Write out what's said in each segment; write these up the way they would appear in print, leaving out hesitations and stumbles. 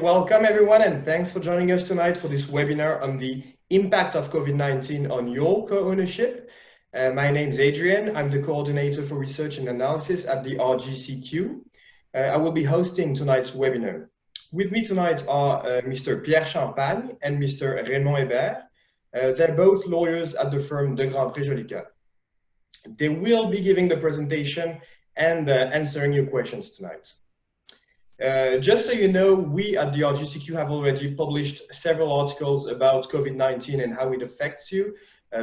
Welcome everyone, and thanks for joining us tonight for this webinar on the impact of COVID-19 on your co-ownership. My name is Adrian. I'm the coordinator for research and analysis at the RGCQ. I will be hosting tonight's webinar. With me tonight are Mr. Pierre and Mr. Raymond Hébert. They're both lawyers at the firm De Grandpré. They will be giving the presentation and answering your questions tonight. Just so you know, we at the RGCQ have already published several articles about COVID-19 and how it affects you,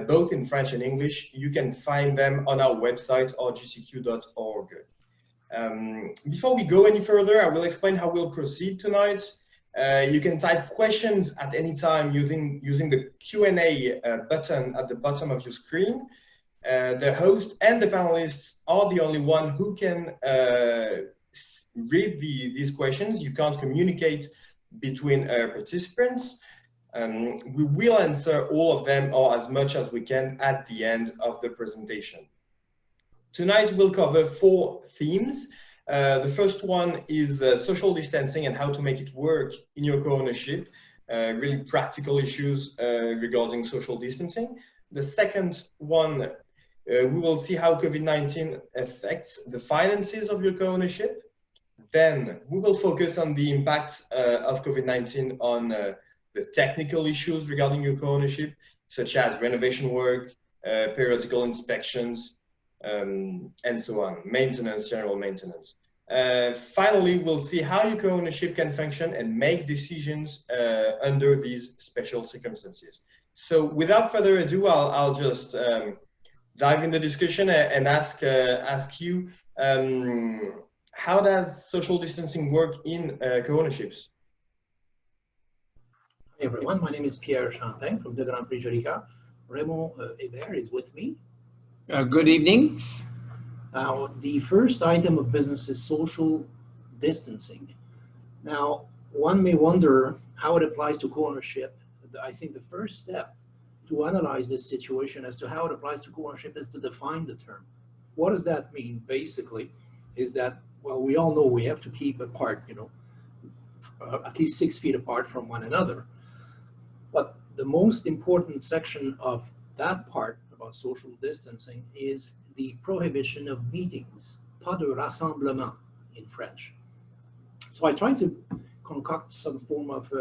both in French and English. You can find them on our website, rgcq.org. Before we go any further, I will explain how we'll proceed tonight. You can type questions at any time using the Q&A button at the bottom of your screen. The host and the panelists are the only one who can read these questions. You can't communicate between participants. We will answer all of them or as much as we can at the end of the presentation. Tonight we'll cover 4 themes. The first one is social distancing and how to make it work in your co-ownership, really practical issues regarding social distancing. The second one, we will see how COVID-19 affects the finances of your co-ownership. Then we will focus on the impact of COVID-19 on the technical issues regarding your co-ownership, such as renovation work, periodical inspections, and so on, maintenance, general maintenance. Finally, we'll see how your co-ownership can function and make decisions under these special circumstances. So without further ado, I'll just dive in the discussion and ask you, how does social distancing work in co-ownerships? Hi everyone, my name is Pierre from De Grandpré. Raymond Hébert is with me. Good evening. Now, the first item of business is social distancing. Now, one may wonder how it applies to co-ownership. I think the first step to analyze this situation as to how it applies to co-ownership is to define the term. What does that mean? Basically, is that, well, we all know we have to keep apart, at least 6 feet apart from one another. But the most important section of that part about social distancing is the prohibition of meetings, pas de rassemblement in French. So I tried to concoct some form of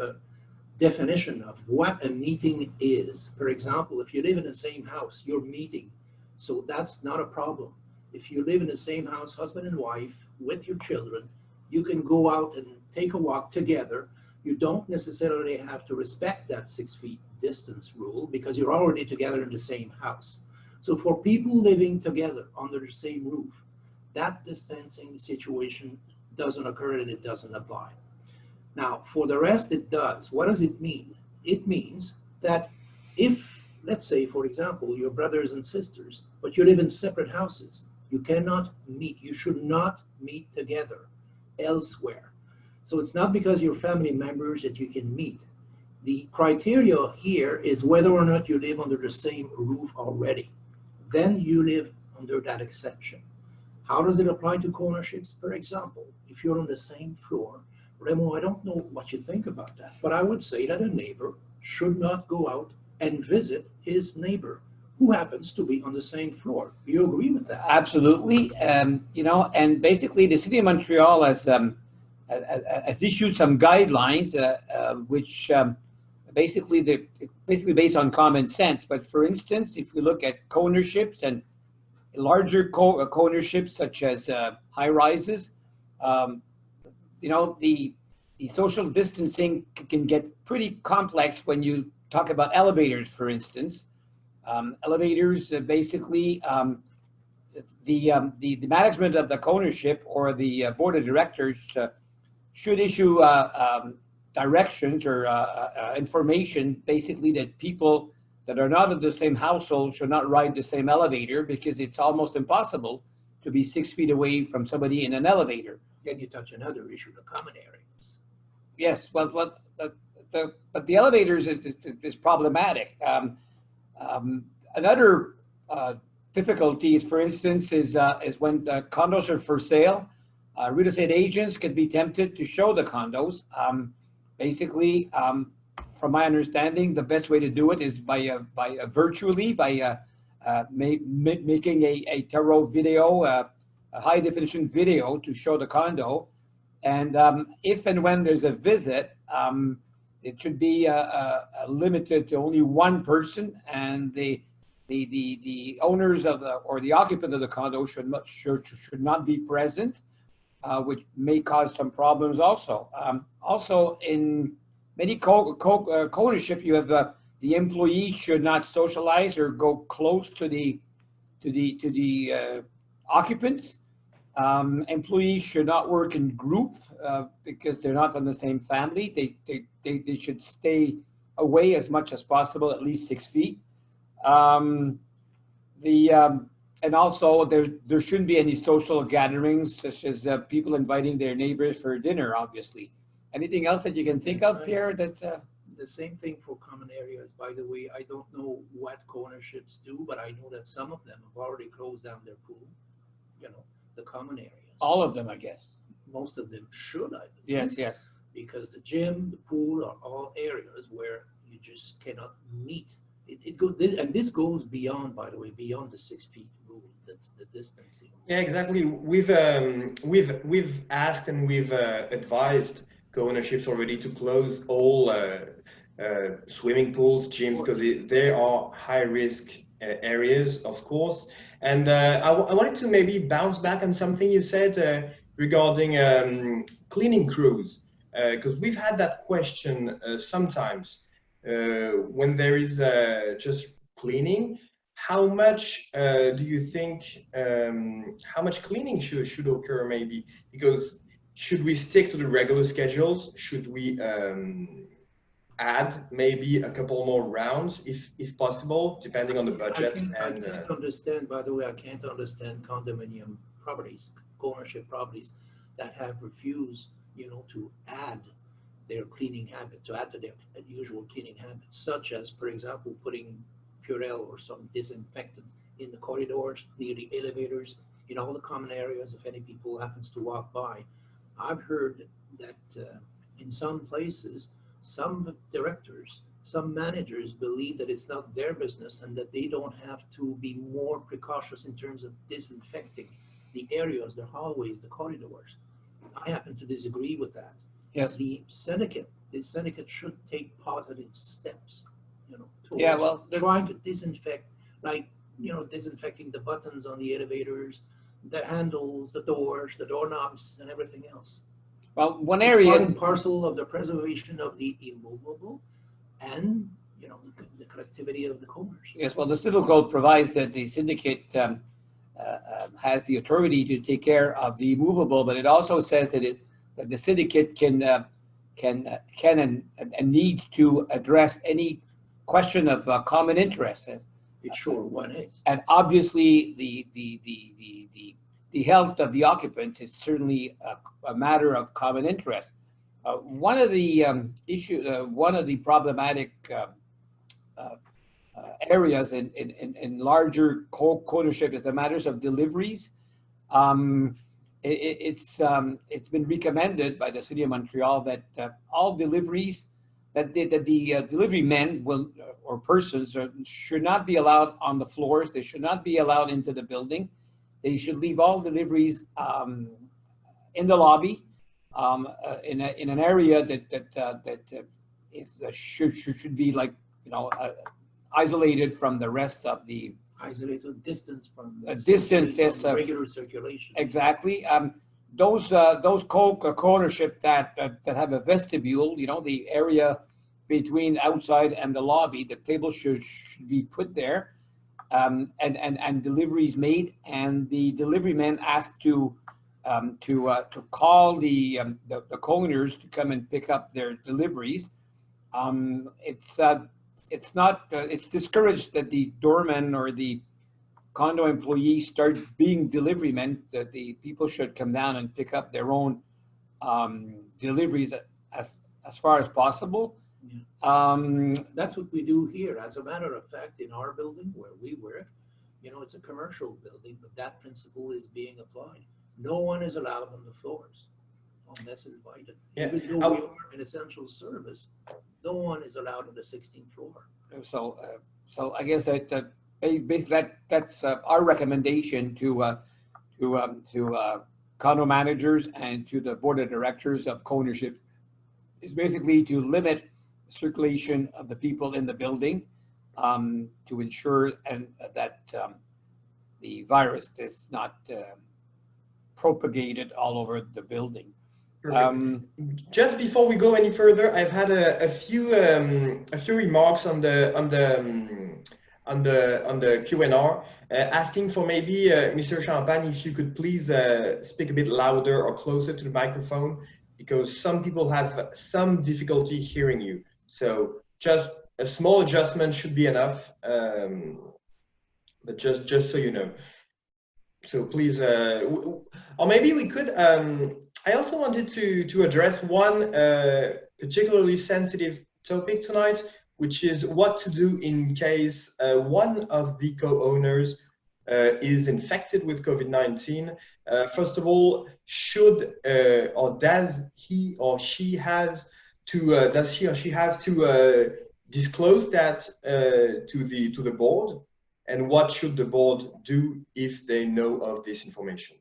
definition of what a meeting is. For example, if you live in the same house, you're meeting, so that's not a problem. If you live in the same house, husband and wife, with your children, you can go out and take a walk together. You don't necessarily have to respect that 6 feet distance rule because you're already together in the same house. So for people living together under the same roof, that distancing situation doesn't occur and it doesn't apply. Now, for the rest, it does. What does it mean? It means that if, let's say, for example, you're brothers and sisters, but you live in separate houses, you cannot meet. You should not meet together elsewhere. So it's not because you're family members that you can meet. The criteria here is whether or not you live under the same roof already. Then you live under that exception. How does it apply to co-ownerships? For example, if you're on the same floor, Raymond, I don't know what you think about that, but I would say that a neighbor should not go out and visit his neighbor who happens to be on the same floor. Do you agree with that? Absolutely. And basically the city of Montreal has issued some guidelines, which basically based on common sense. But for instance, if we look at co-ownerships and larger co-ownerships such as high rises, the social distancing can get pretty complex when you talk about elevators, for instance. Elevators, basically, the management of the co-ownership or the board of directors should issue directions or information, basically, that people that are not in the same household should not ride the same elevator because it's almost impossible to be 6 feet away from somebody in an elevator. Then you touch another issue, the common areas. Yes, well, but the elevators is problematic. Another difficulty, for instance, is when condos are for sale. Real estate agents can be tempted to show the condos, basically, from my understanding, the best way to do it is by virtually, by making a thorough video, a high definition video to show the condo. And if and when there's a visit, it should be limited to only one person, and the owners of the, or the occupant of the condo should not be present, which may cause some problems also. Also, in many co-ownership, you have the employee should not socialize or go close to the occupants. Employees should not work in group because they're not from the same family. They should stay away as much as possible, at least 6 feet. And also there shouldn't be any social gatherings, such as people inviting their neighbors for dinner, obviously. Anything else that you can think of, Pierre? That the same thing for common areas. By the way, I don't know what co-ownerships do, but I know that some of them have already closed down their pool, the common areas. all of them, I guess. Most of them should, I believe. Yes, yes. Because the gym, the pool are all areas where you just cannot meet. And this goes beyond, by the way, beyond the 6 feet rule. That's the distancing. Yeah, exactly. We've asked and we've advised co-ownerships already to close all swimming pools, gyms, because they are high-risk areas, of course. And I wanted to maybe bounce back on something you said regarding cleaning crews, because we've had that question sometimes when there is just cleaning. How much do you think, how much cleaning should occur maybe? Because should we stick to the regular schedules? Should we add maybe a couple more rounds if possible, depending on the budget? I can't understand, by the way, I can't understand condominium properties, ownership properties that have refused, to add their cleaning habit, to add to their usual cleaning habits, such as, for example, putting Purell or some disinfectant in the corridors, near the elevators, in all the common areas, if any people happens to walk by. I've heard that in some places, some directors, some managers believe that it's not their business and that they don't have to be more precautious in terms of disinfecting the areas, the hallways, the corridors. I happen to disagree with that. Yes. The syndicate should take positive steps, towards trying to disinfect, like, disinfecting the buttons on the elevators, the handles, the doors, the doorknobs, and everything else. Well, one area, part and parcel of the preservation of the immovable and, the connectivity of the corners. yes, well, the civil code provides that the syndicate has the authority to take care of the movable, but it also says that the syndicate can and needs to address any question of common interest. It sure one is. And obviously, the health of the occupants is certainly a matter of common interest. One of the one of the problematic areas in larger co-ownership is the matters of deliveries. It's been recommended by the City of Montreal that all deliveries, that the delivery men will or persons should not be allowed on the floors. They should not be allowed into the building. They should leave all deliveries in the lobby, in an area that should be like isolated from the rest of the isolated distance from the distance is regular circulation. Exactly. Those co-ownership that have a vestibule, the area between outside and the lobby, the table should be put there, and deliveries made, and the delivery man asked to call the co-owners to come and pick up their deliveries. It's discouraged that the doorman or the condo employees start being delivery men, that the people should come down and pick up their own deliveries as far as possible. Yeah. That's what we do here. As a matter of fact, in our building where we work, it's a commercial building, but that principle is being applied. No one is allowed on the floors. unless invited. Yeah. Even though we are an essential service, no one is allowed on the 16th floor. So, so I guess basically that's our recommendation to condo managers and to the board of directors of co-ownership is basically to limit circulation of the people in the building to ensure that the virus is not propagated all over the building. Just before we go any further, I've had a few remarks on the Q&R asking for maybe Mr. Champagne, if you could please speak a bit louder or closer to the microphone, because some people have some difficulty hearing you. So just a small adjustment should be enough, but just so you know. So please, or maybe we could. I also wanted to address one particularly sensitive topic tonight, which is what to do in case one of the co-owners is infected with COVID-19. First of all, should or does he or she have to disclose that to the board? And what should the board do if they know of this information?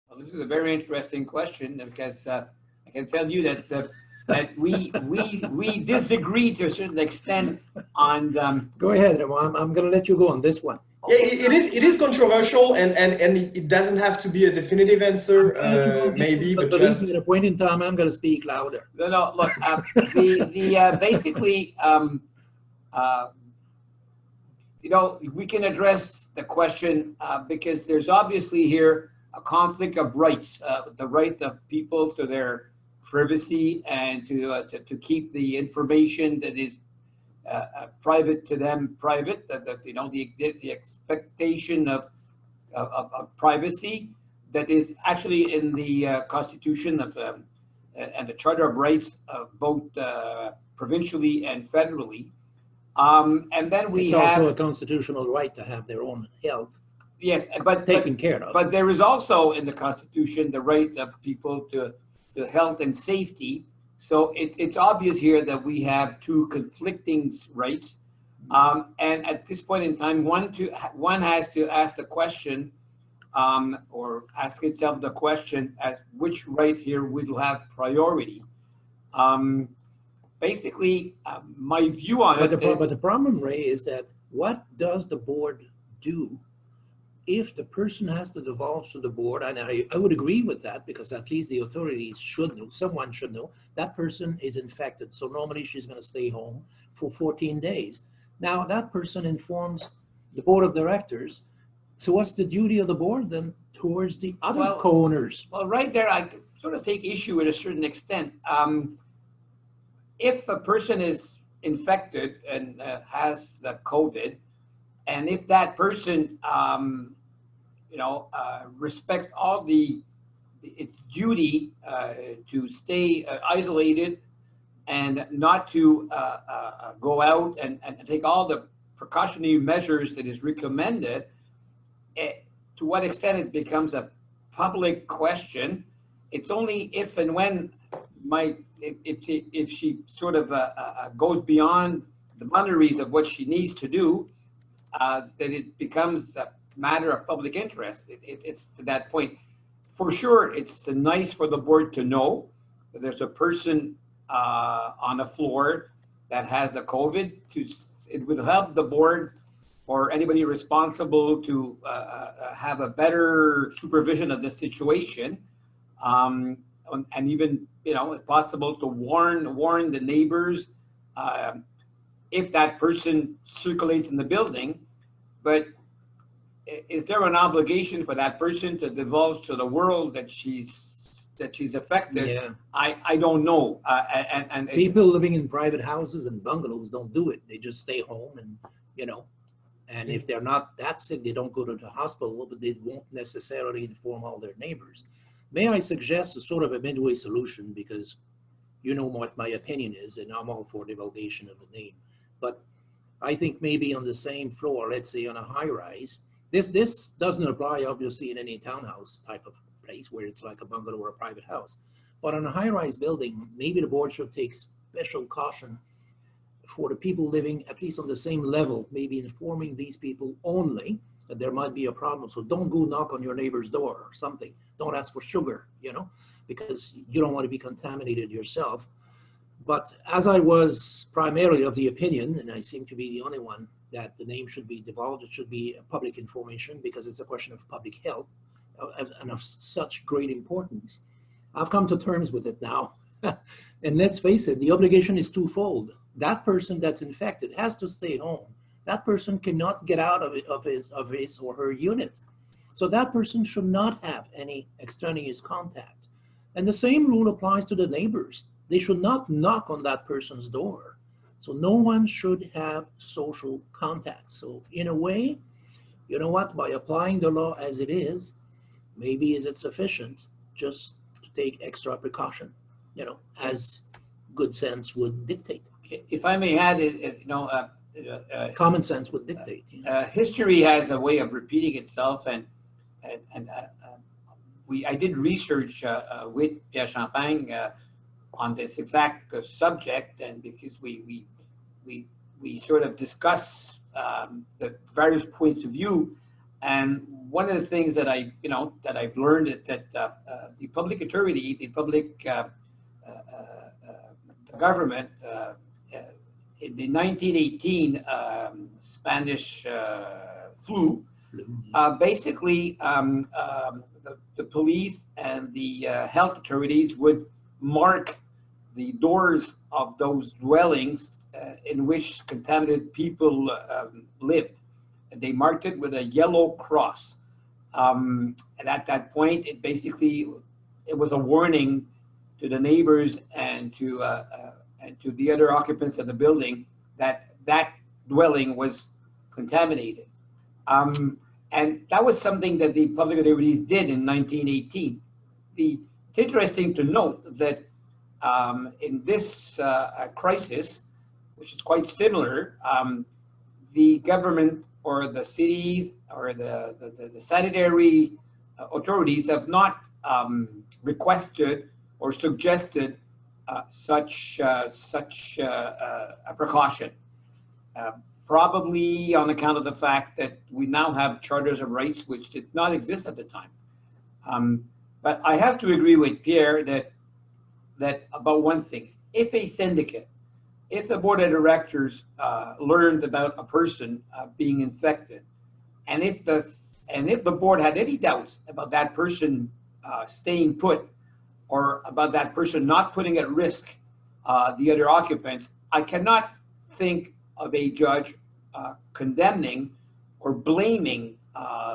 Well, this is a very interesting question, because I can tell you that that we disagree to a certain extent on. Go ahead, Raymond. I'm going to let you go on this one. Yeah, it is controversial, and it doesn't have to be a definitive answer, maybe, but believe me, at a point in time, I'm going to speak louder. No, look, basically, you know, we can address the question because there's obviously here a conflict of rights, the right of people to their privacy and to keep the information that is private to them private, you know, the expectation of privacy that is actually in the Constitution of and the Charter of Rights of both provincially and federally. And then it's also a constitutional right to have their own health. Yes, but taken care of. But there is also in the Constitution the right of people to health and safety. So it's obvious here that we have two conflicting rights. And at this point in time, one has to ask the question, or ask itself the question as which right here will have priority. Basically, my view on it. But the problem, Ray, is that what does the board do if the person has to divulge to the board? And I would agree with that, because at least the authorities should know, someone should know, that person is infected. So normally she's going to stay home for 14 days. Now that person informs the board of directors. So what's the duty of the board then towards the other co-owners? Well, right there, I sort of take issue at a certain extent. If a person is infected and has the COVID, and if that person, you know, respects all its duty to stay isolated and not to go out and take all the precautionary measures that is recommended, to what extent it becomes a public question. It's only if and when if she sort of goes beyond the boundaries of what she needs to do, that it becomes a matter of public interest. It's to that point. For sure, it's nice for the board to know that there's a person on the floor that has the COVID. It would help the board or anybody responsible to have a better supervision of the situation, and even, you know, if possible, to warn the neighbors if that person circulates in the building. But is there an obligation for that person to divulge to the world that she's affected? Yeah. I don't know. And people living in private houses and bungalows don't do it. They just stay home, and you know, and if they're not that sick, they don't go to the hospital, but they won't necessarily inform all their neighbors. May I suggest a sort of a midway solution, because you know what my opinion is, and I'm all for divulgation of the name. But I think maybe on the same floor, let's say on a high rise, this doesn't apply obviously in any townhouse type of place where it's like a bungalow or a private house. But on a high-rise building, maybe the board should take special caution for the people living at least on the same level, maybe informing these people only that there might be a problem. So don't go knock on your neighbor's door or something. Don't ask for sugar, you know, because you don't want to be contaminated yourself. But as I was primarily of the opinion, and I seem to be the only one, that the name should be divulged, it should be public information because it's a question of public health and of such great importance. I've come to terms with it now. And let's face it, the obligation is twofold. That person that's infected has to stay home. That person cannot get out of his or her unit. So that person should not have any extraneous contact. And the same rule applies to the neighbors. They should not knock on that person's door. So no one should have social contact. So in a way, you know what, by applying the law as it is, maybe is it sufficient just to take extra precaution, you know, as good sense would dictate. If I may add, Common sense would dictate. History has a way of repeating itself, and I did research with Pierre Champagne on this exact subject, and because we sort of discuss the various points of view, and one of the things that I've learned is that the public authority, the public government, in the 1918 Spanish flu, basically the police and the health authorities would mark the doors of those dwellings in which contaminated people lived. And they marked it with a yellow cross. And at that point, it was a warning to the neighbors and to the other occupants of the building that dwelling was contaminated. And that was something that the public authorities did in 1918. It's interesting to note that in this crisis, which is quite similar, the government or the cities or the sanitary authorities have not requested or suggested such a precaution. Probably on account of the fact that we now have charters of rights which did not exist at the time. But I have to agree with Pierre that about one thing. If a syndicate, if the board of directors learned about a person being infected, and if the board had any doubts about that person staying put, or about that person not putting at risk the other occupants, I cannot think of a judge condemning or blaming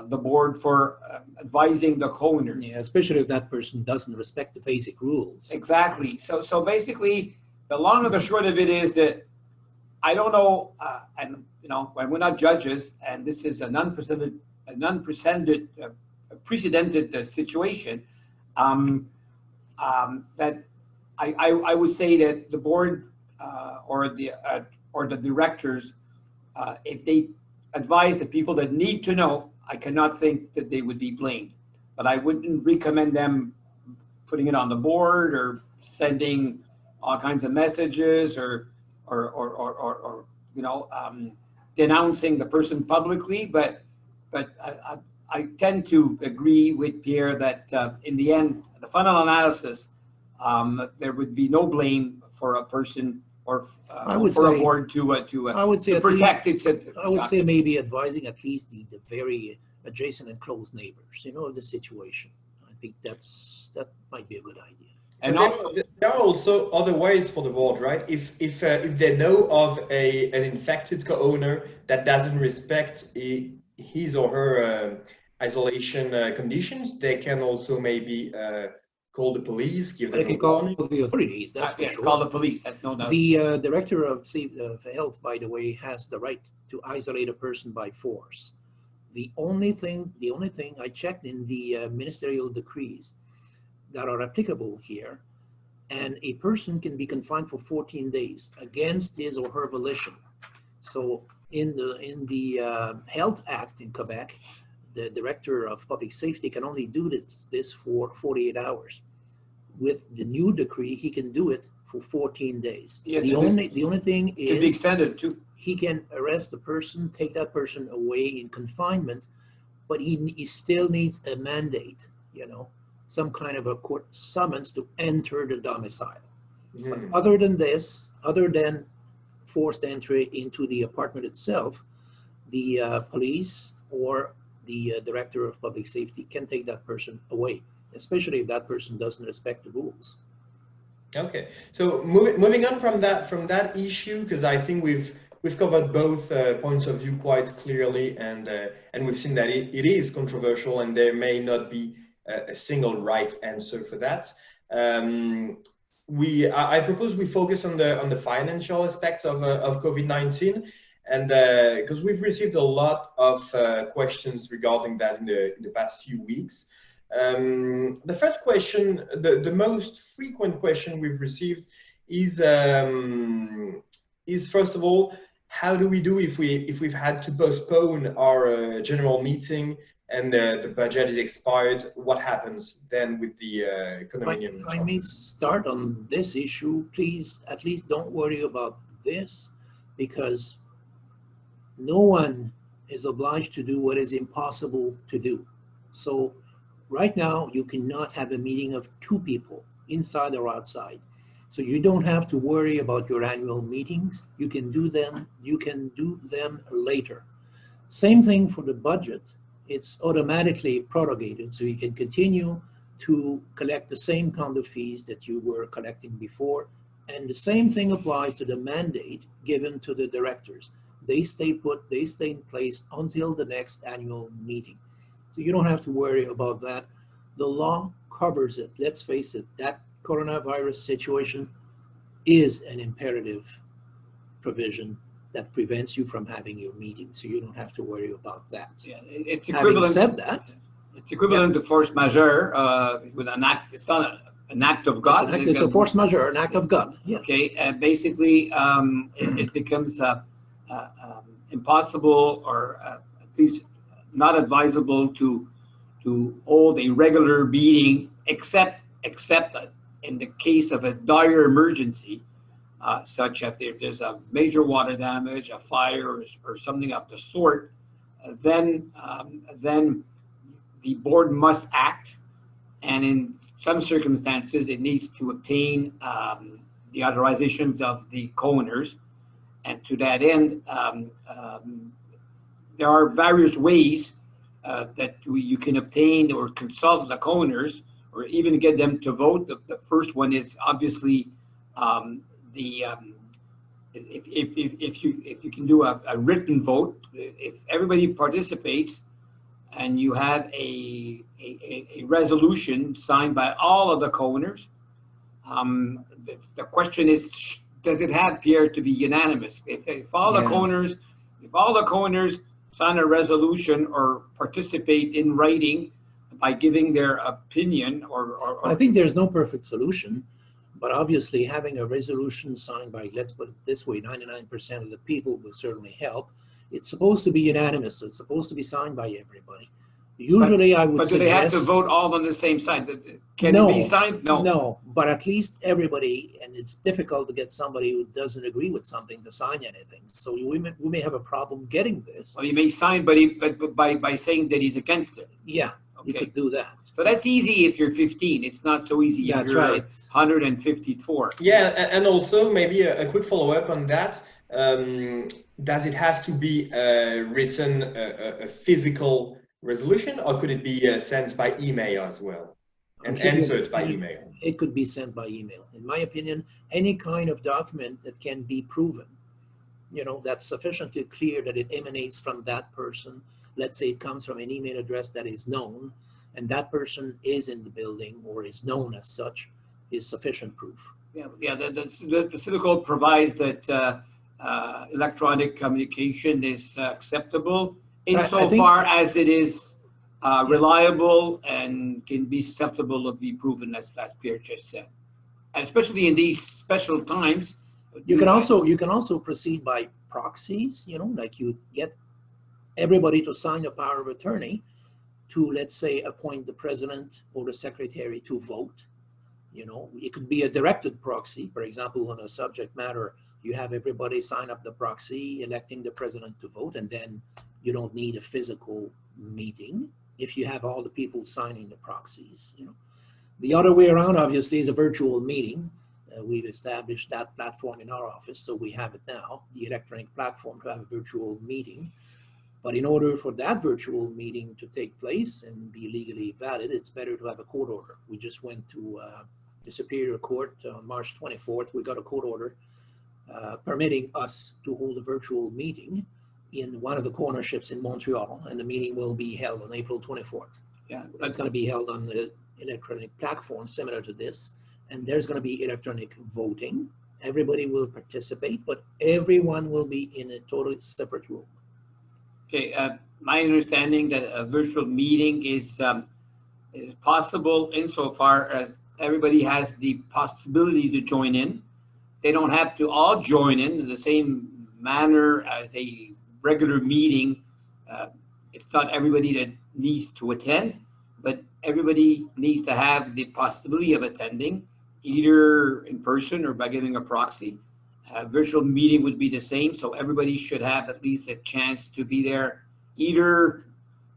the board for advising the co-owner. Yeah, especially if that person doesn't respect the basic rules. Exactly. So basically, the long and the short of it is that I don't know, and when we're not judges, and this is an unprecedented situation, that I would say that the board or the directors, if they advise the people that need to know, I cannot think that they would be blamed. But I wouldn't recommend them putting it on the board or sending all kinds of messages or denouncing the person publicly. But I tend to agree with Pierre that in the end, the final analysis, there would be no blame for a person or for a board to protect its. I would say maybe advising at least the very adjacent and close neighbors, the situation. I think that might be a good idea. And also, there are also other ways for the board, right? If they know of an infected co-owner that doesn't respect his or her isolation conditions, they can also maybe call the police, give them a call the authorities. That's for sure. Call the police. That's no doubt. The director of health, by the way, has the right to isolate a person by force. The only thing I checked in the ministerial decrees that are applicable here, and a person can be confined for 14 days against his or her volition. So in the Health Act in Quebec, the director of public safety can only do this for 48 hours. with the new decree, he can do it for 14 days. Yes, the only thing Can be is extended too. he can arrest the person, take that person away in confinement, but he still needs a mandate, some kind of a court summons to enter the domicile. But other than this, other than forced entry into the apartment itself, the police or the director of public safety can take that person away, especially if that person doesn't respect the rules. Okay, so moving on from that issue, because I think we've covered both points of view quite clearly, and we've seen that it is controversial, and there may not be a single right answer for that. I propose we focus on the financial aspects of COVID-19, and because we've received a lot of questions regarding that in the past few weeks. The first question, the most frequent question we've received is first of all, how do we do if we've had to postpone our general meeting and the budget is expired? What happens then with the condominium? If I may start on this issue, please at least don't worry about this, because no one is obliged to do what is impossible to do. So right now, you cannot have a meeting of 2 people, inside or outside. So you don't have to worry about your annual meetings. You can do them later. Same thing for the budget. It's automatically prorogated, so you can continue to collect the same condo fees that you were collecting before. And the same thing applies to the mandate given to the directors. They stay put, they stay in place until the next annual meeting. So you don't have to worry about that. The law covers it. Let's face it, that coronavirus situation is an imperative provision that prevents you from having your meeting. So you don't have to worry about that. Yeah, it's equivalent. Having said that, it's equivalent to force majeure with an act. It's not an act of God. It's a force majeure, an act of God. Yeah. Okay, and basically it becomes impossible, or at least not advisable to hold a regular meeting, except in the case of a dire emergency, such as if there's a major water damage, a fire, or something of the sort. Then the board must act, and in some circumstances, it needs to obtain the authorizations of the co-owners. And to that end, there are various ways that you can obtain or consult the co-owners, or even get them to vote. The first one is obviously if you can do a written vote. If everybody participates and you have a resolution signed by all of the co-owners, the question is, does it have, Pierre, to be unanimous? If all the co-owners sign a resolution or participate in writing by giving their opinion, or I think there's no perfect solution, but obviously having a resolution signed by, let's put it this way, 99% of the people will certainly help. It's supposed to be unanimous, so it's supposed to be signed by everybody. Usually I would suggest... But do they have to vote all on the same side? Can it be signed? No. No, but at least everybody, and it's difficult to get somebody who doesn't agree with something to sign anything. So we may have a problem getting this. Well, you may sign, but by saying that he's against it. Yeah, okay. You could do that. So that's easy if you're 15. It's not so easy if you're 154. Yeah, and also maybe a quick follow-up on that. Does it have to be written, a physical resolution, or could it be sent by email as well and answered by email? It could be sent by email. In my opinion, any kind of document that can be proven, that's sufficiently clear that it emanates from that person. Let's say it comes from an email address that is known, and that person is in the building or is known as such, is sufficient proof. Yeah. The civil code provides that electronic communication is acceptable insofar as it is reliable and can be susceptible of be proven, as Pierre just said. And especially in these special times, you can also proceed by proxies. Like you get everybody to sign a power of attorney to, let's say, appoint the president or the secretary to vote. You know, it could be a directed proxy. For example, on a subject matter, you have everybody sign up the proxy, electing the president to vote, and then you don't need a physical meeting if you have all the people signing the proxies. You know, the other way around, obviously, is a virtual meeting. We've established that platform in our office, so we have it now, the electronic platform to have a virtual meeting. But in order for that virtual meeting to take place and be legally valid, it's better to have a court order. We just went to the Superior Court on March 24th. We got a court order permitting us to hold a virtual meeting in one of the cornerships in Montreal, and the meeting will be held on April 24th. Yeah, it's going to be held on the electronic platform similar to this, and there's going to be electronic voting. Everybody will participate, but everyone will be in a totally separate room. Okay, my understanding that a virtual meeting is possible insofar as everybody has the possibility to join in. They don't have to all join in the same manner as a regular meeting. It's not everybody that needs to attend, but everybody needs to have the possibility of attending, either in person or by giving a proxy. A virtual meeting would be the same, so everybody should have at least a chance to be there, either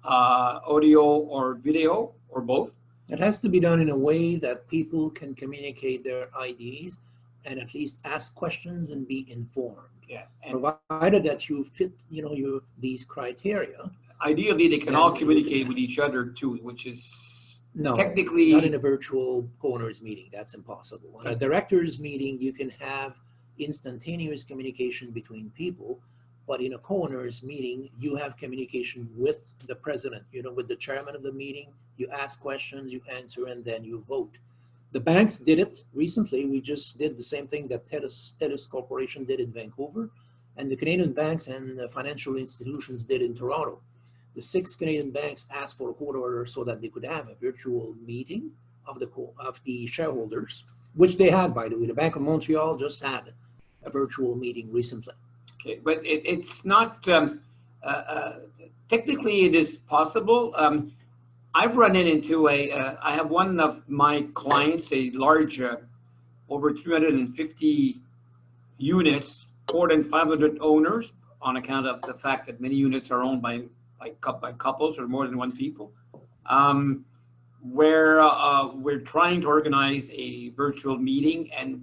audio or video or both. It has to be done in a way that people can communicate their ideas and at least ask questions and be informed. Yeah, provided that you fit, you know, these criteria. Ideally, they can all communicate with each other too, which is technically not in a virtual owners meeting. That's impossible. On a directors meeting, you can have instantaneous communication between people, but in a co-owners meeting, you have communication with the president, you know, with the chairman of the meeting. You ask questions, you answer, and then you vote. The banks did it recently. We just did the same thing that TELUS Corporation did in Vancouver, and the Canadian banks and the financial institutions did in Toronto. The 6 Canadian banks asked for a court order so that they could have a virtual meeting of the shareholders, which they had, by the way. The Bank of Montreal just had a virtual meeting recently. Okay, but it's not, technically it is possible. I've run into I have one of my clients, a large, over 350 units, more than 500 owners, on account of the fact that many units are owned by couples or more than one people, where we're trying to organize a virtual meeting, and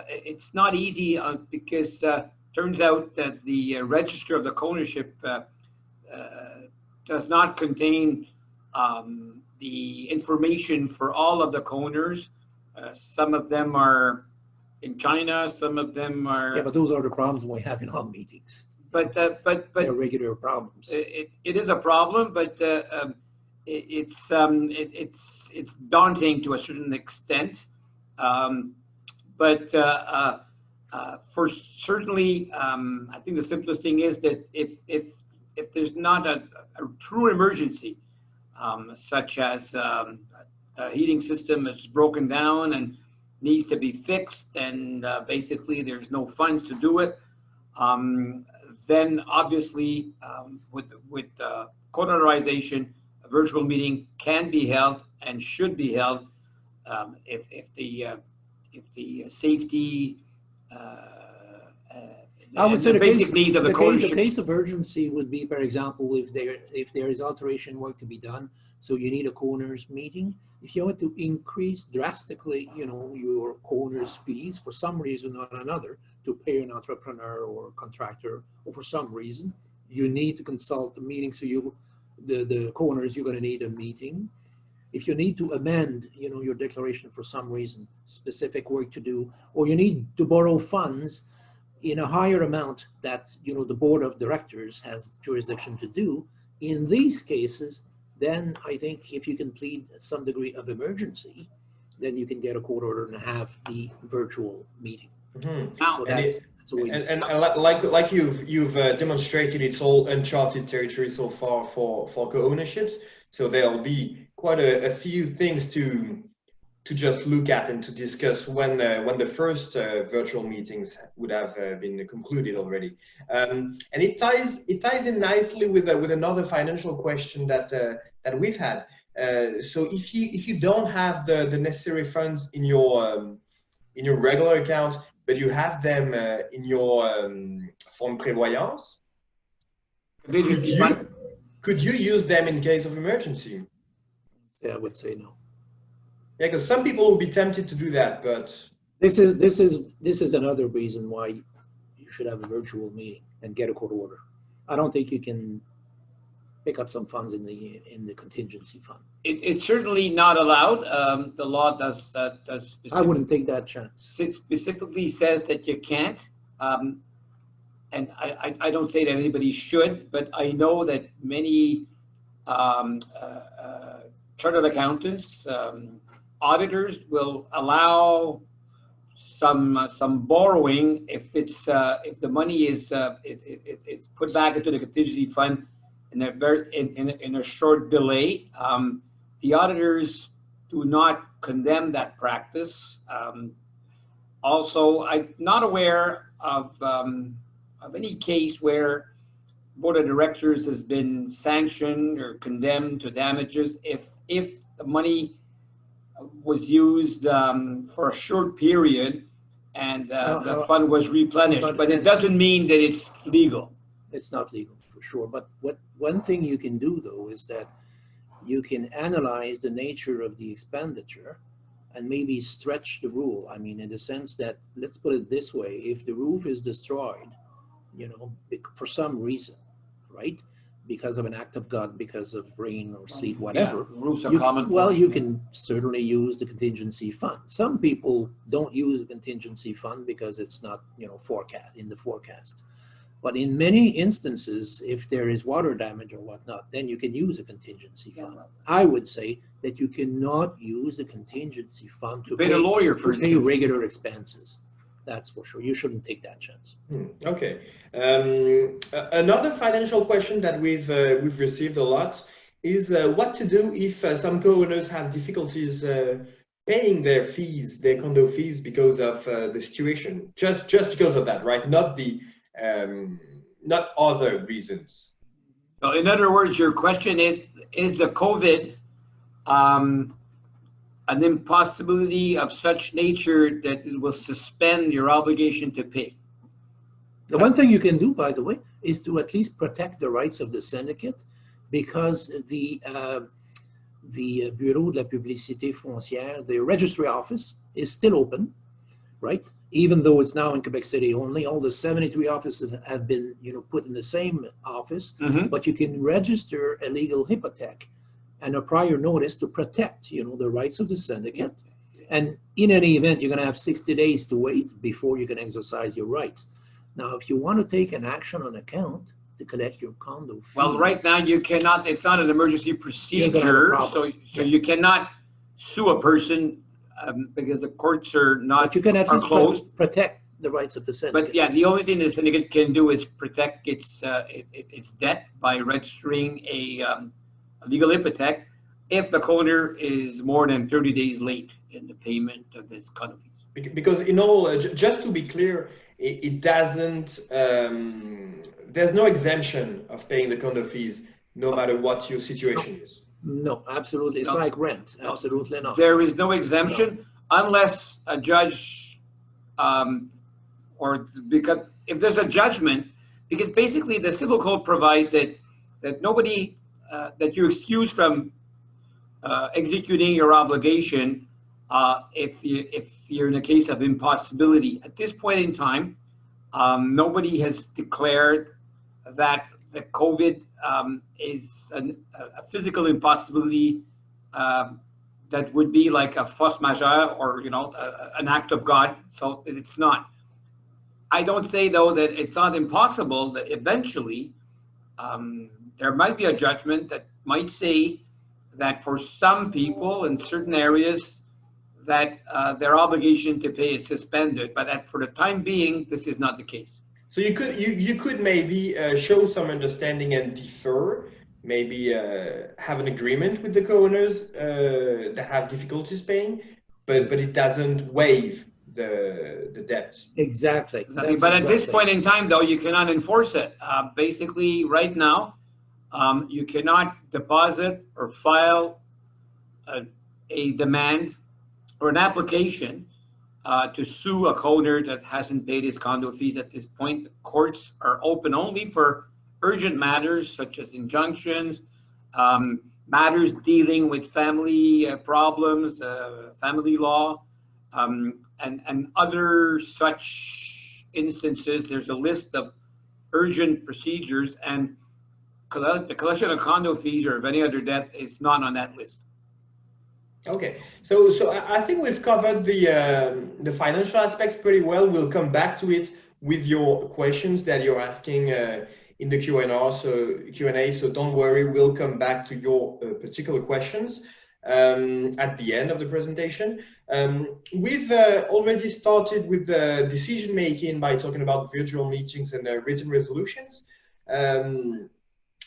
it's not easy because turns out that the register of the co-ownership does not contain the information for all of the co-owners. Some of them are in China, some of them are... Yeah, but those are the problems we have in our meetings. But they're regular problems. It is a problem, but it's daunting to a certain extent. But for certainly, I think the simplest thing is that if there's not a true emergency, such as a heating system is broken down and needs to be fixed, and basically there's no funds to do it, then obviously with co-notarization, a virtual meeting can be held and should be held if the safety I would say the basic needs of the co-ownership. The case of urgency would be, for example, if there is alteration work to be done, so you need a co-owners meeting. If you want to increase drastically, you know, your co-owners fees for some reason or another to pay an entrepreneur or contractor, or for some reason, you need to consult the meeting. So the co-owners, you're going to need a meeting. If you need to amend, you know, your declaration for some reason, specific work to do, or you need to borrow funds in a higher amount that, you know, the board of directors has jurisdiction to do, in these cases, then I think if you can plead some degree of emergency, then you can get a court order and have the virtual meeting. Mm-hmm. So and like you've demonstrated, it's all uncharted territory so far for co-ownerships. So there'll be quite a few things to just look at and to discuss when the first virtual meetings would have been concluded already. And it ties in nicely with another financial question that we've had. So if you don't have the necessary funds in your regular account, but you have them in your fonds de prévoyance, could you use them in case of emergency? Yeah, I would say no. Yeah, because some people will be tempted to do that, but This is another reason why you should have a virtual meeting and get a court order. I don't think you can pick up some funds in the contingency fund. It's certainly not allowed. The law does I wouldn't take that chance. specifically says that you can't. And I don't say that anybody should, but I know that many chartered accountants, auditors will allow some borrowing if the money is it's put back into the contingency fund in a short delay. The auditors do not condemn that practice. Also, I'm not aware of any case where board of directors has been sanctioned or condemned to damages if the money was used for a short period and the fund was replenished. But it doesn't mean that it's legal. It's not legal for sure. But one thing you can do though is that you can analyze the nature of the expenditure and maybe stretch the rule. I mean, in the sense that, let's put it this way, if the roof is destroyed, you know, for some reason, right? Because of an act of God, because of rain or sleet, whatever. Yeah, roofs are common. Well, you can certainly use the contingency fund. Some people don't use the contingency fund because it's not, you know, in the forecast. But in many instances, if there is water damage or whatnot, then you can use a contingency fund. I would say that you cannot use the contingency fund to pay a lawyer, for instance, regular expenses. That's for sure. You shouldn't take that chance. Okay. Another financial question that we've received a lot is what to do if some co-owners have difficulties paying their fees, their condo fees, because of the situation. Just because of that, right? Not the not other reasons. So in other words, your question is the COVID an impossibility of such nature that it will suspend your obligation to pay? The one thing you can do, by the way, is to at least protect the rights of the syndicate, because the Bureau de la Publicité Foncière, the registry office, is still open, right? Even though it's now in Quebec City only, all the 73 offices have been, you know, put in the same office, but you can register a legal hypothèque and a prior notice to protect, you know, the rights of the syndicate. And in any event, you're going to have 60 days to wait before you can exercise your rights. Now, if you want to take an action on account to collect your condo fees, well, right now you cannot. It's not an emergency procedure, so you cannot sue a person because the courts are not. But you can at least closed. Protect the rights of the syndicate. But yeah, the only thing the syndicate can do is protect its debt by registering a legal hypothèque if the co-owner is more than 30 days late in the payment of his condo fees. Because in all, just to be clear, it doesn't, there's no exemption of paying the condo fees, no matter what your situation is. No, absolutely. It's like rent. Absolutely not. There is no exemption unless a judge, or because if there's a judgment, because basically the civil code provides that nobody, that you're excused from executing your obligation if you're in a case of impossibility. At this point in time, nobody has declared that the COVID is a physical impossibility that would be like a force majeure or, you know, an act of God. So it's not. I don't say, though, that it's not impossible that eventually there might be a judgment that might say that for some people in certain areas that their obligation to pay is suspended, but that for the time being, this is not the case. So you could maybe show some understanding and defer, maybe have an agreement with the co-owners that have difficulties paying, but it doesn't waive the debt. Exactly. But at this point in time, though, you cannot enforce it. Basically, right now, you cannot deposit or file a demand or an application to sue a co-owner that hasn't paid his condo fees at this point. The courts are open only for urgent matters such as injunctions, matters dealing with family problems, family law, and other such instances. There's a list of urgent procedures, and the collection of condo fees or of any other debt is not on that list. Okay, so I think we've covered the financial aspects pretty well. We'll come back to it with your questions that you're asking in the Q&A. So don't worry, we'll come back to your particular questions at the end of the presentation. We've already started with the decision making by talking about virtual meetings and written resolutions.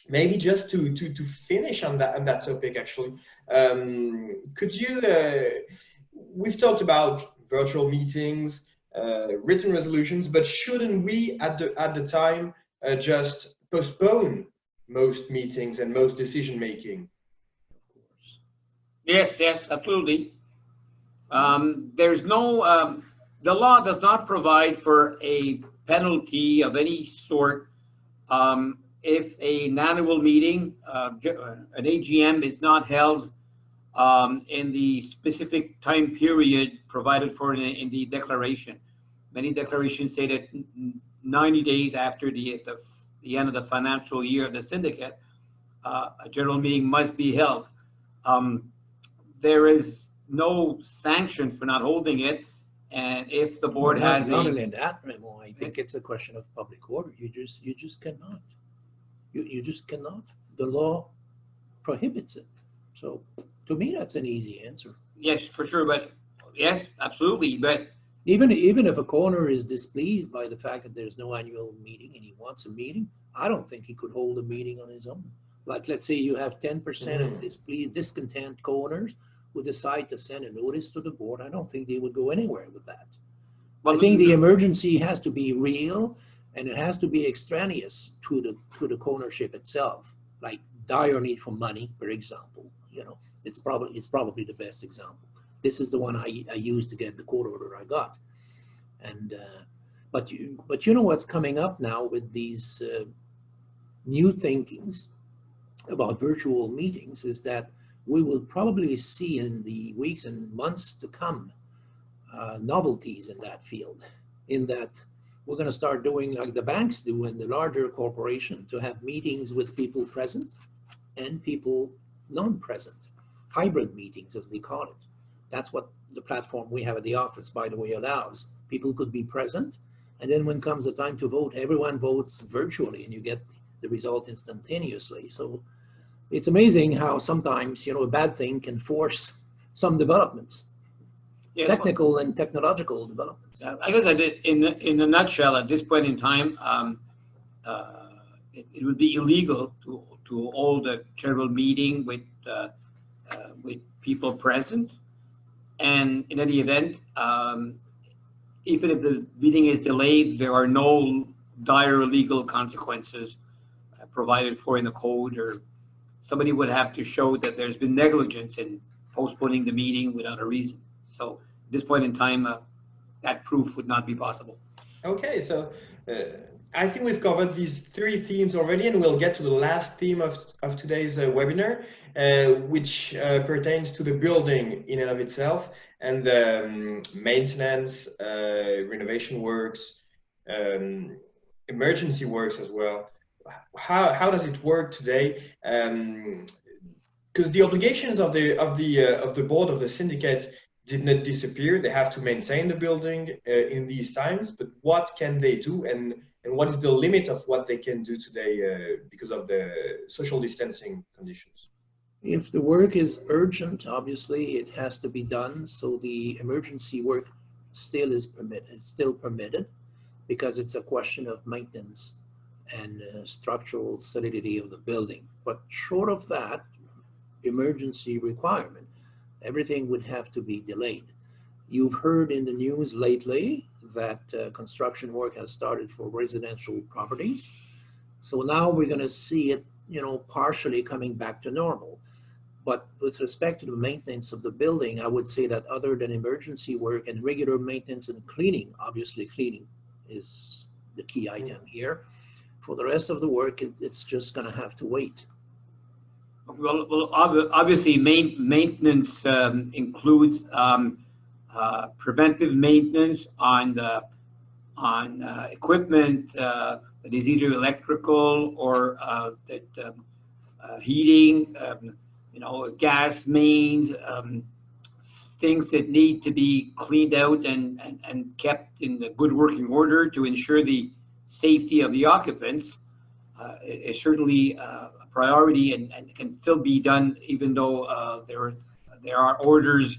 Maybe just to finish on that topic, actually, could you? We've talked about virtual meetings, written resolutions, but shouldn't we, at the time, just postpone most meetings and most decision making? Yes, absolutely. There's no. The law does not provide for a penalty of any sort. If an annual meeting, an AGM, is not held in the specific time period provided for in the declaration. Many declarations say that 90 days after the end of the financial year of the syndicate, a general meeting must be held. There is no sanction for not holding it, and if the board has not only that, Raymond, I think it's a question of public order. You just cannot. You just cannot. The law prohibits it. So to me, that's an easy answer. Yes, for sure. But yes, absolutely. But even if a co-owner is displeased by the fact that there's no annual meeting and he wants a meeting, I don't think he could hold a meeting on his own. Like, let's say you have 10% of discontent co-owners who decide to send a notice to the board. I don't think they would go anywhere with that. Well, I think the emergency has to be real, and it has to be extraneous to the co-ownership itself, like dire need for money, for example. You know, it's probably the best example. This is the one I used to get the court order I got. And but you know what's coming up now with these new thinkings about virtual meetings is that we will probably see in the weeks and months to come novelties in that field, in that we're going to start doing like the banks do and the larger corporation, to have meetings with people present and people non-present, hybrid meetings as they call it. That's what the platform we have at the office, by the way, allows. People could be present, and then when comes the time to vote, everyone votes virtually and you get the result instantaneously. So it's amazing how sometimes, you know, a bad thing can force some developments. Yes, technical and technological developments. I guess I did, in a nutshell, at this point in time, it would be illegal to hold a general meeting with people present, and in any event, even if the meeting is delayed, there are no dire legal consequences provided for in the code, or somebody would have to show that there's been negligence in postponing the meeting without a reason. So at this point in time, that proof would not be possible. Okay, so I think we've covered these three themes already, and we'll get to the last theme of today's webinar, which pertains to the building in and of itself, and maintenance, renovation works, emergency works as well. How does it work today? Because the obligations of the board of the syndicate did not disappear. They have to maintain the building in these times, but what can they do, and what is the limit of what they can do today because of the social distancing conditions? If the work is urgent, obviously it has to be done. So the emergency work still is permitted. It's still permitted because it's a question of maintenance and structural solidity of the building. But short of that emergency requirement, everything would have to be delayed. You've heard in the news lately that construction work has started for residential properties. So now we're going to see it, you know, partially coming back to normal. But with respect to the maintenance of the building, I would say that other than emergency work and regular maintenance and cleaning, obviously cleaning is the key item here. For the rest of the work, it's just going to have to wait. Well, obviously, maintenance includes preventive maintenance on equipment that is either electrical or heating, gas mains, things that need to be cleaned out and kept in a good working order to ensure the safety of the occupants is certainly a priority and can still be done, even though there are orders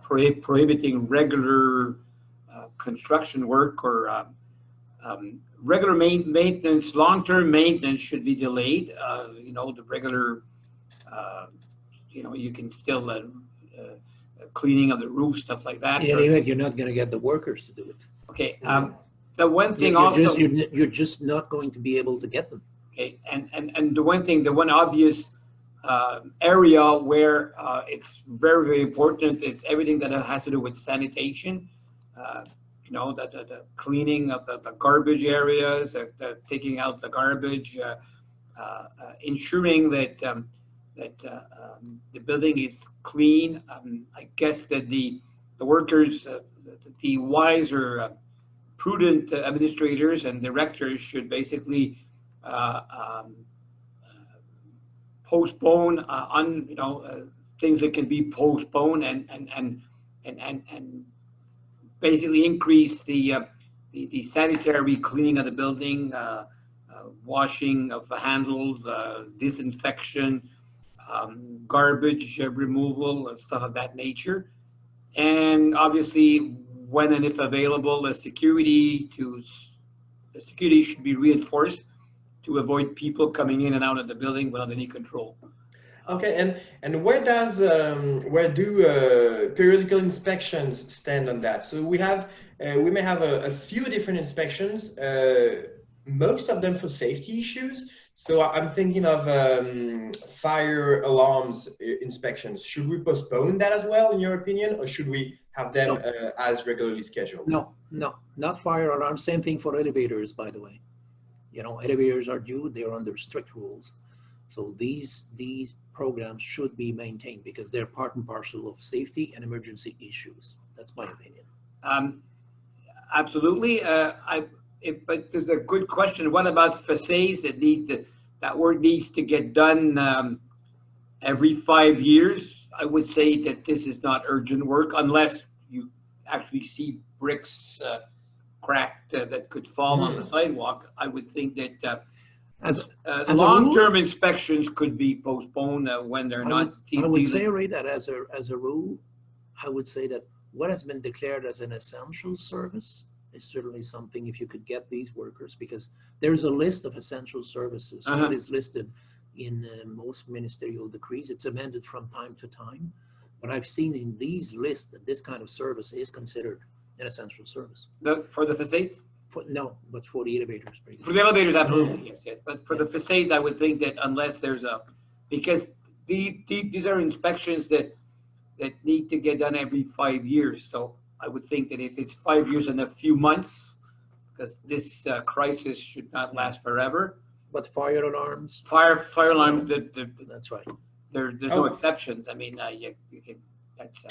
prohibiting regular construction work or regular maintenance. Long-term maintenance should be delayed. The regular, you can still cleaning of the roof, stuff like that. Anyway, you're not going to get the workers to do it. Okay. The one thing also, you're just not going to be able to get them. Okay, and the one obvious area where it's very, very important is everything that has to do with sanitation. The cleaning of the garbage areas, the taking out the garbage, ensuring that the building is clean. I guess that the workers, the wiser, prudent administrators and directors should basically postpone things that can be postponed and basically increase the sanitary cleaning of the building, washing of the handles, disinfection, garbage removal, and stuff of that nature. And obviously, when and if available, the security should be reinforced to avoid people coming in and out of the building without any control. Okay, and where do periodical inspections stand on that? So we may have a few different inspections, most of them for safety issues. So I'm thinking of fire alarms inspections. Should we postpone that as well, in your opinion, or should we have them as regularly scheduled? No, not fire alarms. Same thing for elevators, by the way. Elevators are due, they're under strict rules. So these programs should be maintained because they're part and parcel of safety and emergency issues. That's my opinion. Absolutely. But there's a good question. What about facades that work needs to get done every 5 years? I would say that this is not urgent work unless you actually see bricks cracked that could fall on the sidewalk. I would think that as long-term inspections could be postponed when they're not. I would say, Ray, that as a rule, I would say that what has been declared as an essential service is certainly something, if you could get these workers, because there's a list of essential services that is listed in most ministerial decrees. It's amended from time to time, but I've seen in these lists that this kind of service is considered an essential service. For the facades? No, but for the elevators. For the elevators, absolutely, yes. But for the facades, I would think that unless there's because these are inspections that need to get done every 5 years. So I would think that if it's 5 years and a few months, because this crisis should not last forever. But fire alarms? Fire alarms, that's right. There's no exceptions. I mean, you can.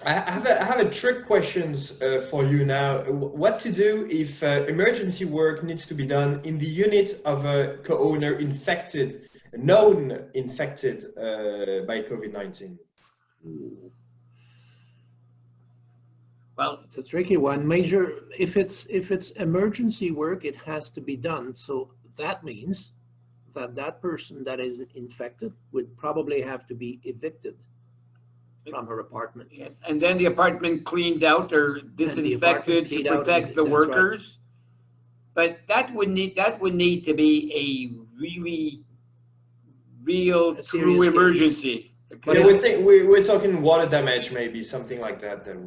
I have a trick questions for you now. What to do if emergency work needs to be done in the unit of a co-owner known infected by COVID-19? Well, it's a tricky one. If it's emergency work, it has to be done. So that means that person that is infected would probably have to be evicted from her apartment. Yes, and then the apartment cleaned out or disinfected to protect the workers. Right. But that would need to be a really real true emergency. Yeah, we're talking water damage, maybe something like that. That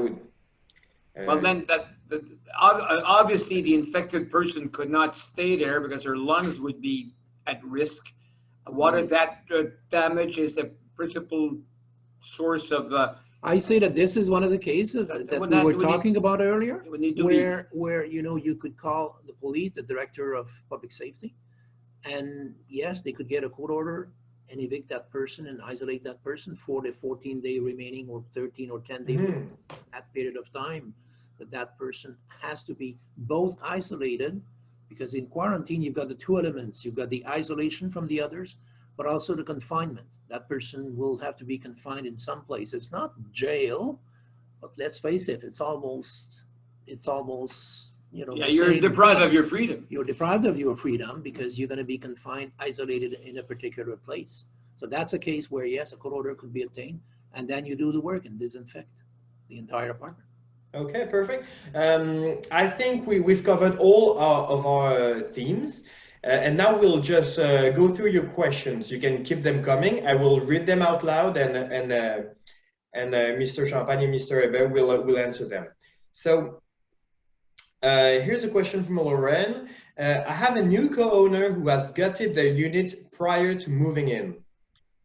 would. Well, then obviously the infected person could not stay there because her lungs would be at risk. Water damage is the principal source of. I say that this is one of the cases that we were talking about earlier, where you know, you could call the police, the director of public safety, and yes, they could get a court order and evict that person and isolate that person for the 14-day remaining, or 13 or 10-day that period of time. That person has to be both isolated, because in quarantine you've got the two elements. You've got the isolation from the others, but also the confinement. That person will have to be confined in some place. It's not jail, but let's face it, it's almost, you know. Yeah, you're deprived of your freedom. You're deprived of your freedom because you're going to be confined, isolated in a particular place. So that's a case where, yes, a court order could be obtained, and then you do the work and disinfect the entire apartment. Okay, perfect. I think we've covered all of our themes. And now we'll just go through your questions. You can keep them coming. I will read them out loud, and Mr. Champagne and Mr. Hébert will answer them. So here's a question from Lorraine. I have a new co-owner who has gutted their unit prior to moving in.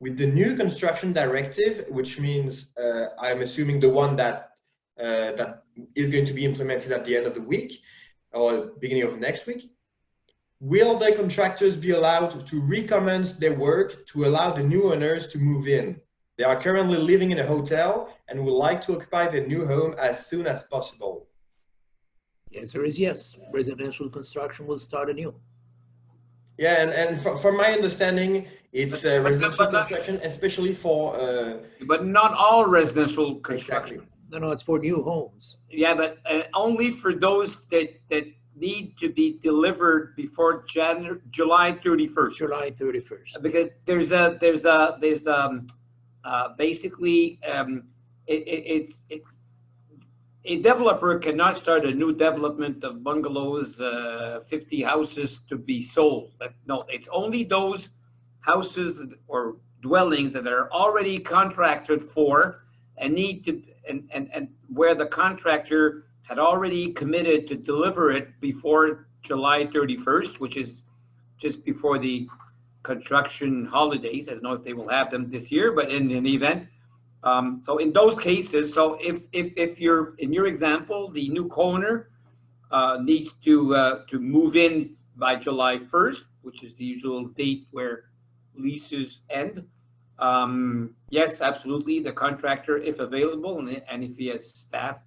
With the new construction directive, which means I'm assuming the one that is going to be implemented at the end of the week or beginning of next week, will the contractors be allowed to recommence their work to allow the new owners to move in? They are currently living in a hotel and would like to occupy their new home as soon as possible. The answer is yes. Residential construction will start anew. Yeah, and from my understanding, it's residential construction, especially for... but not all residential construction. Exactly. No, it's for new homes. Yeah, but only for those that need to be delivered before July 31st. July 31st. Because there's basically a developer cannot start a new development of bungalows, 50 houses to be sold. No, it's only those houses or dwellings that are already contracted for and need to, and where the contractor had already committed to deliver it before July 31st, which is just before the construction holidays. I don't know if they will have them this year, but in an event. So in those cases, so if you're, in your example, the new co-owner needs to move in by July 1st, which is the usual date where leases end, yes, absolutely, the contractor, if available, and if he has staff,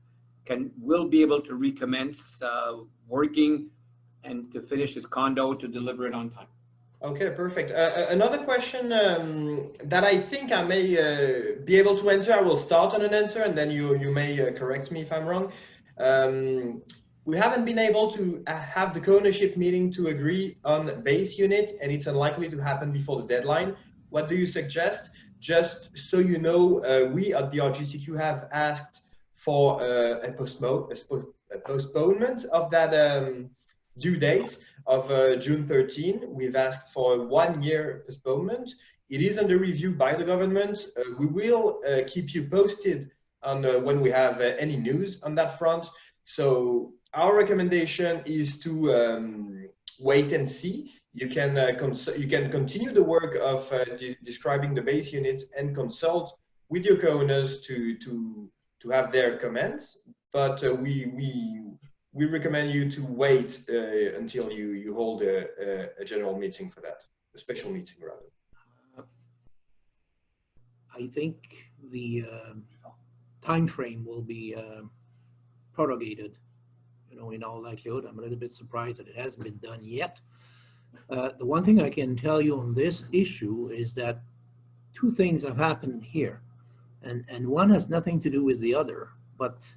will be able to recommence working and to finish his condo to deliver it on time. Okay, perfect. Another question that I think I may be able to answer. I will start on an answer, and then you may correct me if I'm wrong. We haven't been able to have the co-ownership meeting to agree on base unit, and it's unlikely to happen before the deadline. What do you suggest? Just so you know, we at the RGCQ have asked for a postponement of that due date of June 13. We've asked for a 1-year postponement. It is under review by the government. We will keep you posted on when we have any news on that front. So our recommendation is to wait and see. You can continue the work of describing the base unit and consult with your co-owners to have their comments, but we recommend you to wait until you hold a general meeting for that, a special meeting rather. I think the time frame will be prorogated, you know, in all likelihood. I'm a little bit surprised that it hasn't been done yet. The one thing I can tell you on this issue is that two things have happened here, and one has nothing to do with the other, but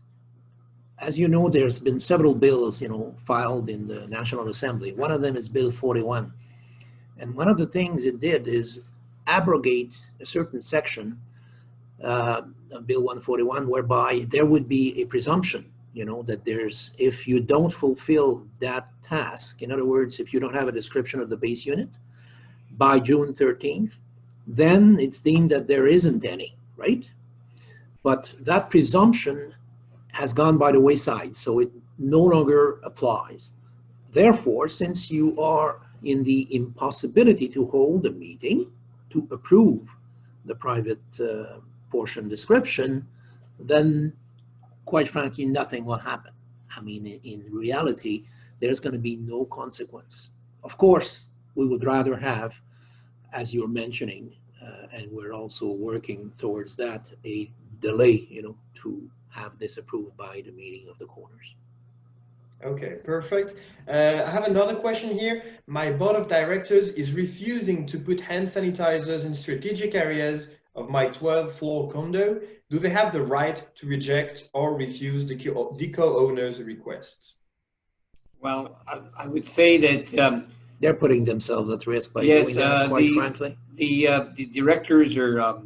as you know, there's been several bills, you know, filed in the National Assembly. One of them is Bill 41. And one of the things it did is abrogate a certain section of Bill 141, whereby there would be a presumption, you know, that if you don't fulfill that task, in other words, if you don't have a description of the base unit by June 13th, then it's deemed that there isn't any, right? But that presumption has gone by the wayside, so it no longer applies. Therefore, since you are in the impossibility to hold a meeting to approve the private portion description, then quite frankly, nothing will happen. I mean, in reality, there's going to be no consequence. Of course, we would rather have, as you're mentioning, and we're also working towards that, a delay, to have this approved by the meeting of the corners. Okay, perfect. I have another question here. My board of directors is refusing to put hand sanitizers in strategic areas of my 12-floor condo. Do they have the right to reject or refuse the co-owner's request? Well, I would say that they're putting themselves at risk by yes, doing that, quite frankly. The directors are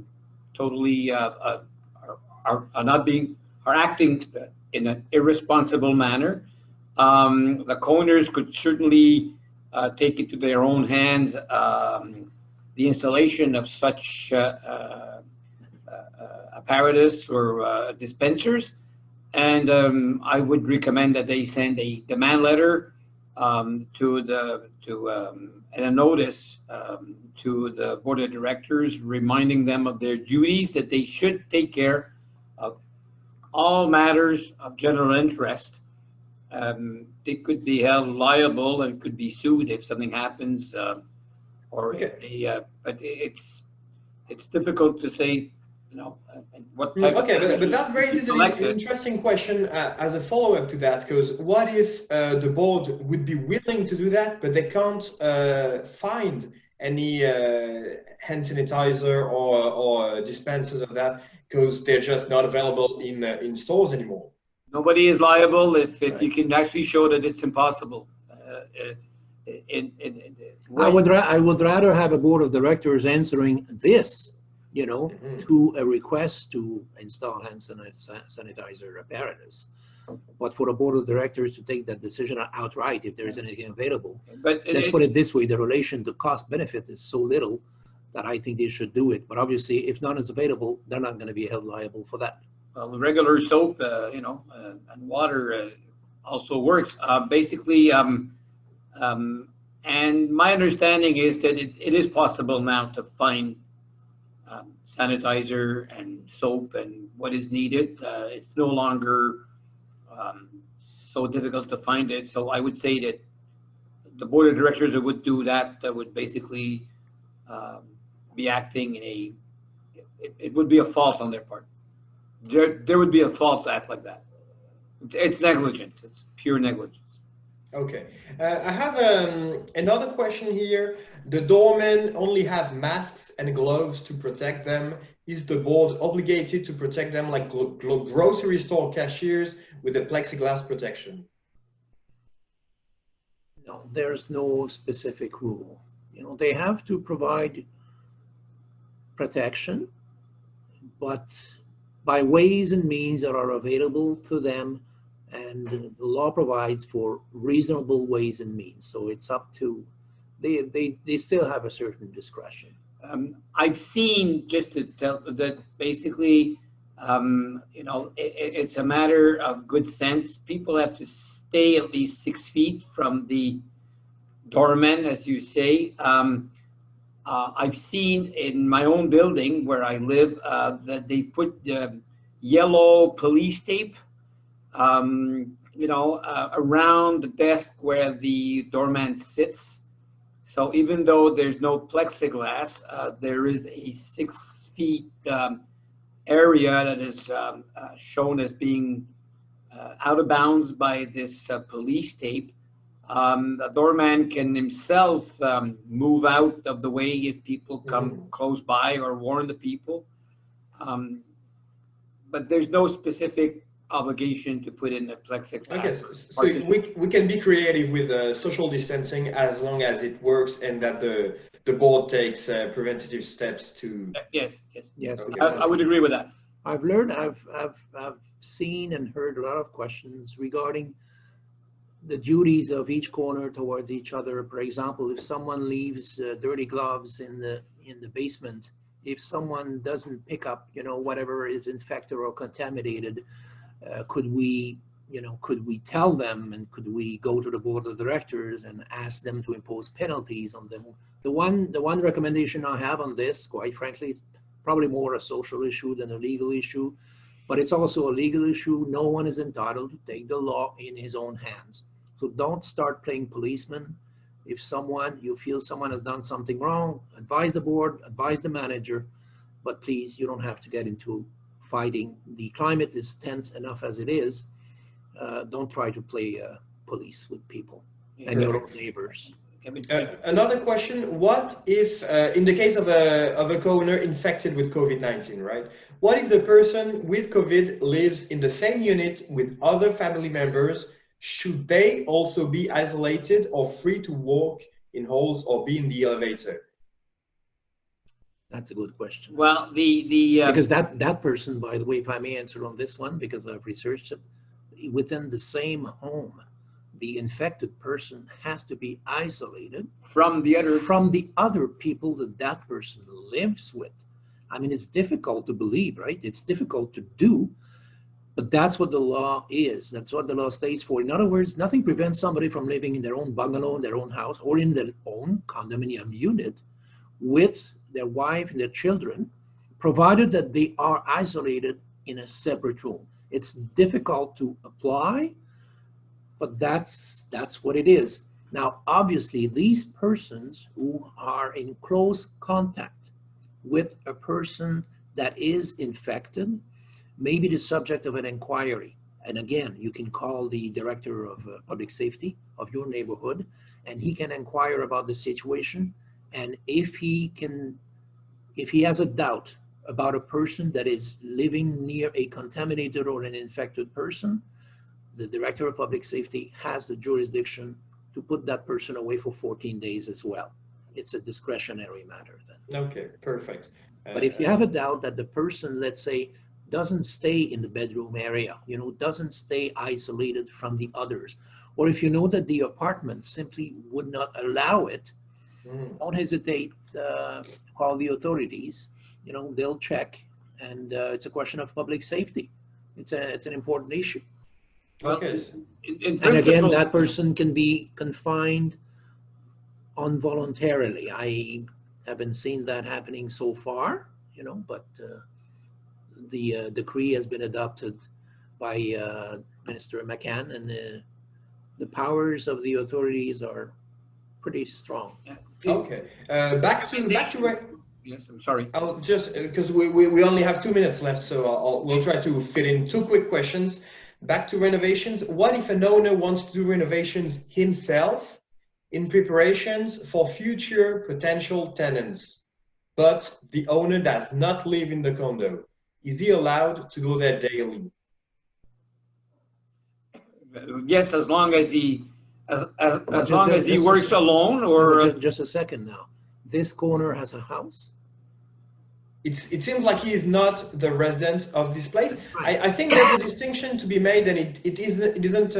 totally are acting in an irresponsible manner. The co-owners could certainly take it to their own hands, the installation of such apparatus or dispensers, and I would recommend that they send a demand letter and a notice to the board of directors, reminding them of their duties, that they should take care of all matters of general interest. They could be held liable and could be sued if something happens, or okay. if they, but it's difficult to say, what type okay, of but that raises an interesting question as a follow-up to that, because what if the board would be willing to do that, but they can't find any hand sanitizer or dispensers of that because they're just not available in stores anymore? Nobody is liable if you can actually show that it's impossible. I would rather have a board of directors answering this, to a request to install hand sanitizer apparatus. But for the board of directors to take that decision outright if there is anything available. But let's put it this way, the relation to cost benefit is so little that I think they should do it. But obviously, if none is available, they're not going to be held liable for that. Well, the regular soap, and water also works. Basically, and my understanding is that it is possible now to find sanitizer and soap and what is needed. It's no longer so difficult to find it. So I would say that the board of directors that would do that would basically be acting in it would be a fault on their part. There would be a fault to act like that. It's negligence. It's pure negligence. Okay. I have another question here. The doormen only have masks and gloves to protect them. Is the board obligated to protect them like grocery store cashiers with a plexiglass protection? No, there's no specific rule. They have to provide protection, but by ways and means that are available to them, and the law provides for reasonable ways and means. So it's up to, they still have a certain discretion. I've seen, just to tell that basically, it's a matter of good sense. People have to stay at least 6 feet from the doorman, as you say. I've seen in my own building where I live that they put yellow police tape, around the desk where the doorman sits. So even though there's no plexiglass, there is a 6 feet area that is shown as being out of bounds by this police tape. The doorman can himself move out of the way if people come close by or warn the people. But there's no specific obligation to put in a plexiglass. Okay, so we can be creative with social distancing as long as it works and that the board takes preventative steps to. Yes. Okay. I would agree with that. I've learned, I've seen and heard a lot of questions regarding the duties of each corner towards each other. For example, if someone leaves dirty gloves in the basement, if someone doesn't pick up, whatever is infected or contaminated, could we, could we tell them, and could we go to the board of directors and ask them to impose penalties on them? The one recommendation I have on this, quite frankly, is probably more a social issue than a legal issue, but it's also a legal issue. No one is entitled to take the law in his own hands. So don't start playing policeman. If you feel someone has done something wrong, advise the board, advise the manager, but please, you don't have to get into fighting. The climate is tense enough as it is. Don't try to play police with people and your own neighbors. Another question: what if, in the case of a co-owner infected with COVID-19, right? What if the person with COVID lives in the same unit with other family members? Should they also be isolated or free to walk in halls or be in the elevator? That's a good question. Well, because that person, by the way, if I may answer on this one, because I've researched it, within the same home, the infected person has to be isolated from the other people that person lives with. I mean, it's difficult to believe, right? It's difficult to do, but that's what the law is. That's what the law states for. In other words, nothing prevents somebody from living in their own bungalow, in their own house, or in their own condominium unit with their wife and their children, provided that they are isolated in a separate room. It's difficult to apply, but that's what it is. Now, obviously, these persons who are in close contact with a person that is infected may be the subject of an inquiry. And again, you can call the director of public safety of your neighborhood, and he can inquire about the situation. And if he has a doubt about a person that is living near a contaminated or an infected person, the director of public safety has the jurisdiction to put that person away for 14 days as well. It's a discretionary matter then. Okay, perfect. But if you have a doubt that the person, let's say, doesn't stay in the bedroom area, doesn't stay isolated from the others, or if you know that the apartment simply would not allow it, don't hesitate, call the authorities. They'll check, and it's a question of public safety. It's an important issue. Okay. And again, that person can be confined involuntarily. I haven't seen that happening so far, but the decree has been adopted by Minister McCann, and the powers of the authorities are pretty strong. Okay. Back to Yes, I'm sorry. I'll just, because we only have 2 minutes left, so we'll try to fit in 2 quick questions. Back to renovations. What if an owner wants to do renovations himself in preparations for future potential tenants, but the owner does not live in the condo? Is he allowed to go there daily? Yes, as long as he works alone, or just a second now. This corner has a house. It seems like he is not the resident of this place. I think there's a distinction to be made, and it isn't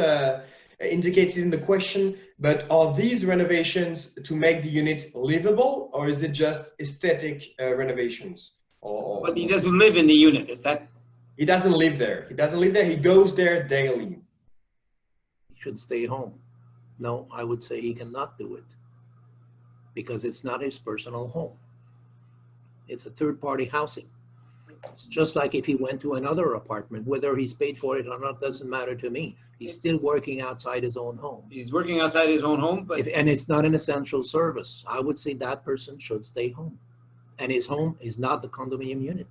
indicated in the question, but are these renovations to make the unit livable, or is it just aesthetic renovations? But he doesn't live in the unit, is that? He doesn't live there. He doesn't live there. He goes there daily. He should stay home. No, I would say he cannot do it because it's not his personal home. It's a third-party housing. It's just like if he went to another apartment, whether he's paid for it or not doesn't matter to me. He's still working outside his own home. He's working outside his own home, but and it's not an essential service. I would say that person should stay home, and his home is not the condominium unit.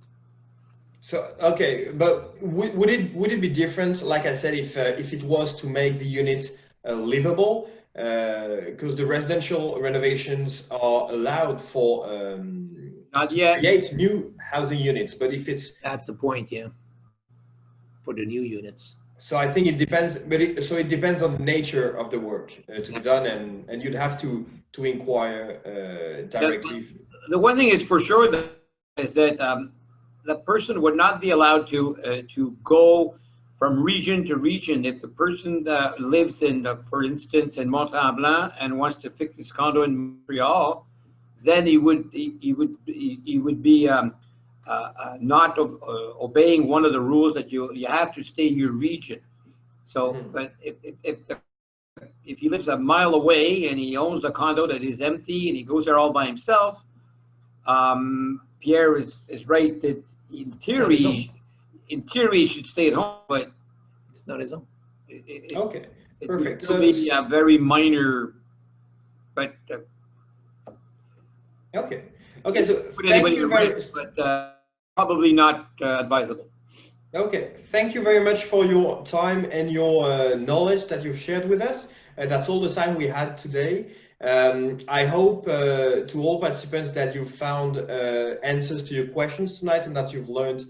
So okay, but would it be different? Like I said, if it was to make the unit livable, because the residential renovations are allowed for. Not yet. Create new housing units, but if it's... That's the point, yeah, for the new units. So I think it depends, but it depends on the nature of the work to be done, and you'd have to inquire directly. The one thing is for sure is that the person would not be allowed to go from region to region. If the person lives in, for instance, in Mont-Tremblant and wants to fix his condo in Montreal, then he would be not obeying one of the rules that you have to stay in your region. So, but if he lives a mile away and he owns a condo that is empty and he goes there all by himself, Pierre is right that in theory he should stay at home, but it's not his own. Okay, perfect. So be a very minor, but okay. So put thank anybody you at very risk, but probably not advisable. Okay, thank you very much for your time and your knowledge that you've shared with us. That's all the time we had today. I hope to all participants that you found answers to your questions tonight and that you've learned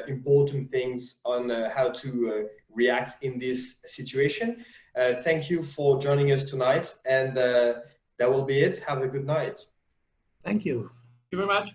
important things on how to react in this situation. Thank you for joining us tonight, and that will be it. Have a good night. Thank you. Thank you very much.